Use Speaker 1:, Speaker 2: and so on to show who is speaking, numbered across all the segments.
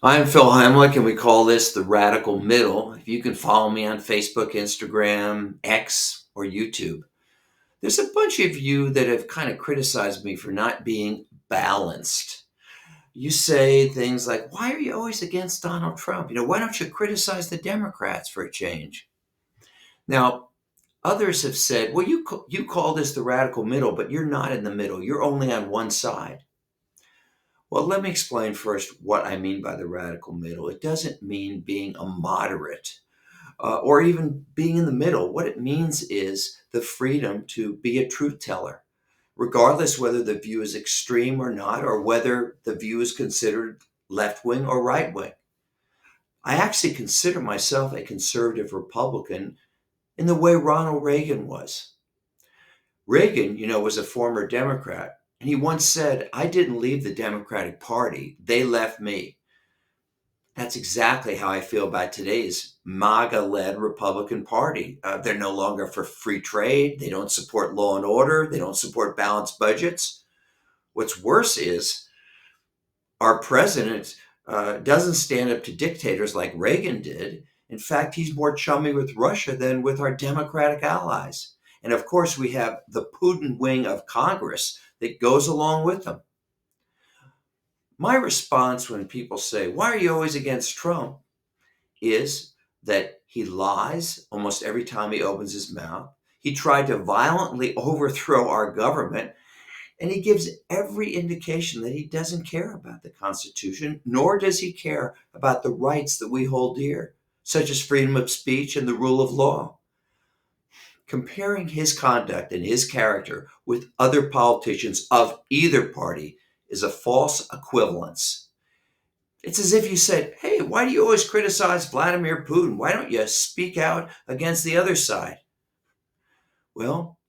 Speaker 1: I'm Phil Heimlich, and we call this the Radical Middle. If you can follow me on Facebook, Instagram, X, or YouTube, there's a bunch of you that have kind of criticized me for not being balanced. You say things like, "Why are you always against Donald Trump? Why don't you criticize the Democrats for a change?" Now, others have said, "Well, you call this the radical middle, but you're not in the middle. You're only on one side." Well, let me explain first what I mean by the radical middle. It doesn't mean being a moderate or even being in the middle. What it means is the freedom to be a truth teller, regardless whether the view is extreme or not, or whether the view is considered left wing or right wing. I actually consider myself a conservative Republican in the way Ronald Reagan was. Reagan, was a former Democrat, and he once said, "I didn't leave the Democratic Party, they left me." That's exactly how I feel about today's MAGA-led Republican Party. They're no longer for free trade. They don't support law and order. They don't support balanced budgets. What's worse is our president doesn't stand up to dictators like Reagan did. In fact, he's more chummy with Russia than with our Democratic allies. And of course, we have the Putin wing of Congress that goes along with them. My response when people say, "Why are you always against Trump?" is that he lies almost every time he opens his mouth. He tried to violently overthrow our government, and he gives every indication that he doesn't care about the Constitution, nor does he care about the rights that we hold dear, such as freedom of speech and the rule of law. Comparing his conduct and his character with other politicians of either party is a false equivalence. It's as if you said, "Hey, why do you always criticize Vladimir Putin? Why don't you speak out against the other side?" Well,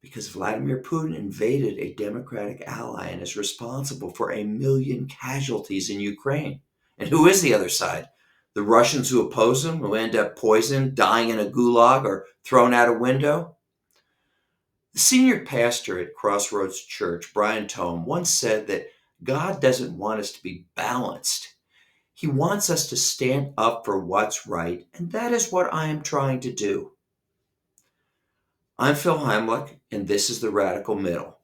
Speaker 1: because Vladimir Putin invaded a democratic ally and is responsible for 1 million casualties in Ukraine. And who is the other side? The Russians who oppose him, who end up poisoned, dying in a gulag, or thrown out a window? The senior pastor at Crossroads Church, Brian Tome, once said that God doesn't want us to be balanced. He wants us to stand up for what's right, and that is what I am trying to do. I'm Phil Heimlich, and this is the Radical Middle.